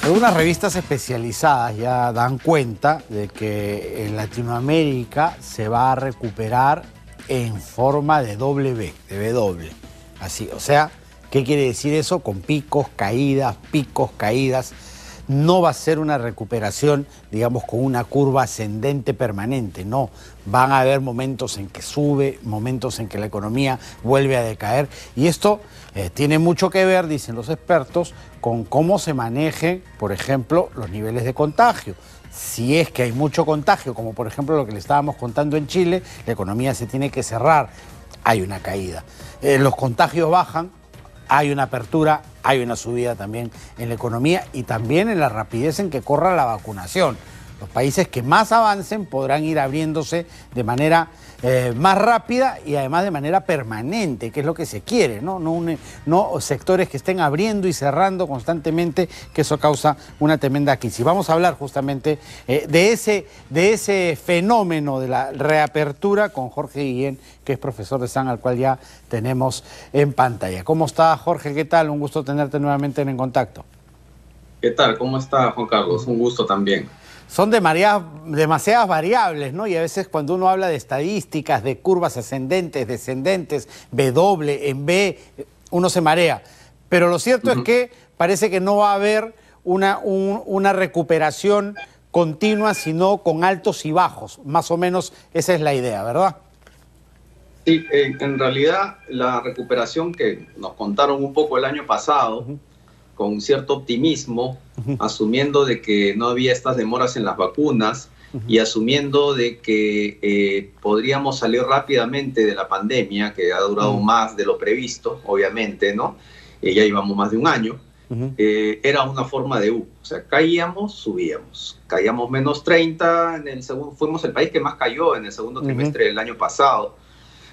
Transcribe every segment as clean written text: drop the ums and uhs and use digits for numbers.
Algunas revistas especializadas ya dan cuenta de que en Latinoamérica se va a recuperar en forma de W, de W. Así, o sea, ¿qué quiere decir eso? Con picos, caídas, No va a ser una recuperación, digamos, con una curva ascendente permanente, no. Van a haber momentos en que sube, momentos en que la economía vuelve a decaer. Y esto tiene mucho que ver, dicen los expertos, con cómo se manejen, por ejemplo, los niveles de contagio. Si es que hay mucho contagio, como por ejemplo lo que le estábamos contando en Chile, la economía se tiene que cerrar, hay una caída. Los contagios bajan, hay una apertura, hay una subida también en la economía y también en la rapidez en que corra la vacunación. Los países que más avancen podrán ir abriéndose de manera más rápida y además de manera permanente, que es lo que se quiere, ¿no? No sectores que estén abriendo y cerrando constantemente, que eso causa una tremenda crisis. Vamos a hablar justamente de ese fenómeno de la reapertura con Jorge Guillén, que es profesor de SAN, al cual ya tenemos en pantalla. ¿Cómo está, Jorge? ¿Qué tal? Un gusto tenerte nuevamente en contacto. ¿Qué tal? ¿Cómo está, Juan Carlos? Un gusto también. Son demasiadas variables, ¿no? Y a veces cuando uno habla de estadísticas, de curvas ascendentes, descendentes, W, en B, uno se marea. Pero lo cierto es que parece que no va a haber una recuperación continua, sino con altos y bajos. Más o menos esa es la idea, ¿verdad? Sí, en realidad la recuperación que nos contaron un poco el año pasado, con cierto optimismo, asumiendo de que no había estas demoras en las vacunas y asumiendo de que podríamos salir rápidamente de la pandemia, que ha durado más de lo previsto, obviamente, ¿no? Ya llevamos más de un año. Era una forma de U. O sea, caíamos, subíamos. Caíamos menos 30, fuimos el país que más cayó en el segundo trimestre del año pasado.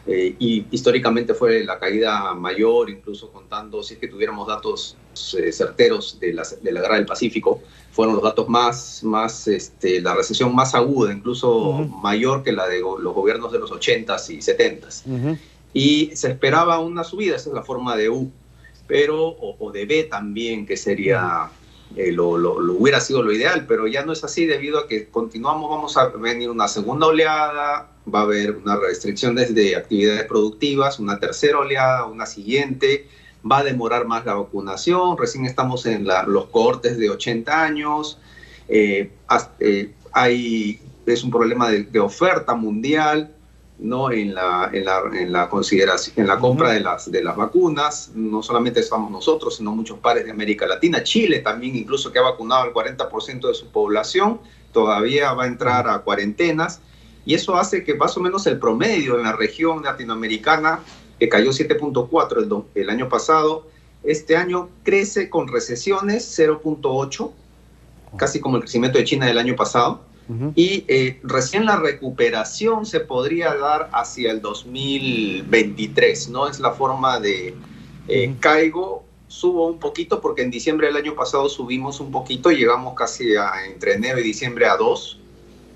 Y históricamente fue la caída mayor, incluso contando, si es que tuviéramos datos certeros de la Guerra del Pacífico, fueron los datos la recesión más aguda, incluso mayor que la de los gobiernos de los 80s y 70s. Y se esperaba una subida, esa es la forma de U, pero, o de B también, que sería... lo hubiera sido lo ideal, pero ya no es así debido a que continuamos, vamos a venir una segunda oleada, va a haber una restricción desde actividades productivas, una tercera oleada, una siguiente, va a demorar más la vacunación, recién estamos en los cohortes de 80 años, es un problema de oferta mundial, ¿no? en la consideración, en la compra de las vacunas. No solamente estamos nosotros, sino muchos pares de América Latina. Chile también, incluso, que ha vacunado al 40% de su población, todavía va a entrar a cuarentenas, y eso hace que más o menos el promedio en la región latinoamericana, que cayó 7.4 el año pasado, este año crece con recesiones 0.8, casi como el crecimiento de China del año pasado. Y recién la recuperación se podría dar hacia el 2023, ¿no? Es la forma de caigo, subo un poquito, porque en diciembre del año pasado subimos un poquito, llegamos casi entre enero y diciembre a 2,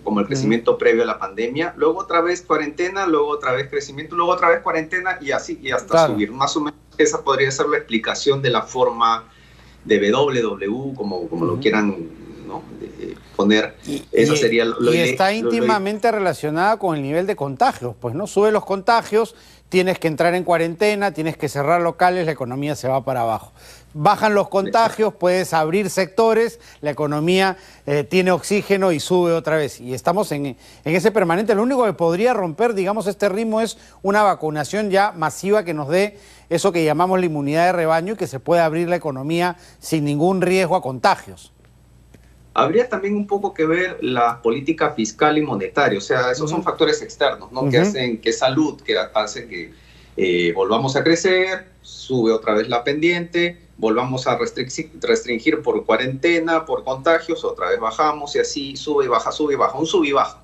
como el crecimiento previo a la pandemia, luego otra vez cuarentena, luego otra vez crecimiento, luego otra vez cuarentena y así, y hasta subir. Más o menos esa podría ser la explicación de la forma de WW, como lo quieran, ¿no? Poner. Esa sería y está íntimamente relacionada con el nivel de contagios, pues, ¿no? Sube los contagios, tienes que entrar en cuarentena, tienes que cerrar locales, la economía se va para abajo. Bajan los contagios, puedes abrir sectores, la economía tiene oxígeno y sube otra vez. Y estamos en ese permanente. Lo único que podría romper, digamos, este ritmo es una vacunación ya masiva que nos dé eso que llamamos la inmunidad de rebaño y que se pueda abrir la economía sin ningún riesgo a contagios. Habría también un poco que ver la política fiscal y monetaria, o sea, esos son factores externos, ¿no? Que hacen que salud, que hace que volvamos a crecer, sube otra vez la pendiente, volvamos a restringir por cuarentena, por contagios, otra vez bajamos y así sube y baja, un sub y baja.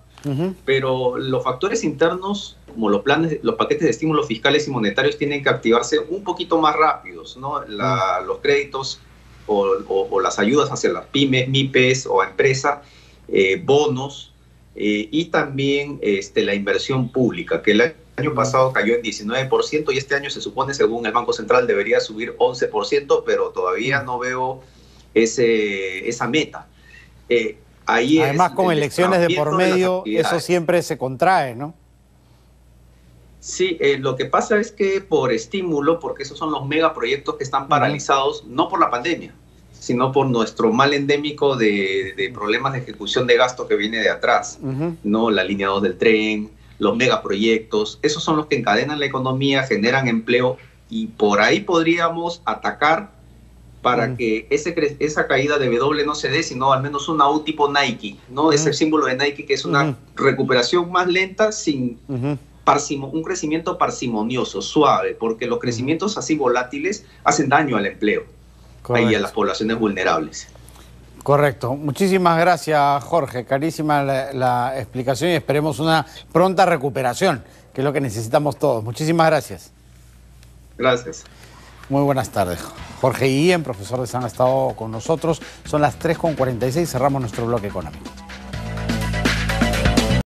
Pero los factores internos, como los paquetes de estímulos fiscales y monetarios, tienen que activarse un poquito más rápidos, ¿no? Los créditos o las ayudas hacia las pymes, MIPES o a empresa, bonos, y también la inversión pública, que el año pasado cayó en 19% y este año se supone, según el Banco Central, debería subir 11%, pero todavía no veo esa meta. Además, con elecciones de por medio, eso siempre se contrae, ¿no? Sí, lo que pasa es que por estímulo, porque esos son los megaproyectos que están paralizados, no por la pandemia, sino por nuestro mal endémico de problemas de ejecución de gasto que viene de atrás, ¿no? La línea 2 del tren, los megaproyectos, esos son los que encadenan la economía, generan empleo, y por ahí podríamos atacar para que esa caída de W no se dé, sino al menos una U tipo Nike, ¿no? Ese símbolo de Nike, que es una recuperación más lenta, sin un crecimiento parsimonioso, suave, porque los crecimientos así volátiles hacen daño al empleo y a las poblaciones vulnerables. Correcto. Muchísimas gracias, Jorge. Carísima la explicación y esperemos una pronta recuperación, que es lo que necesitamos todos. Muchísimas gracias. Gracias. Muy buenas tardes. Jorge Guillén, profesor de SAN, ha estado con nosotros. Son las 3:46, cerramos nuestro bloque económico.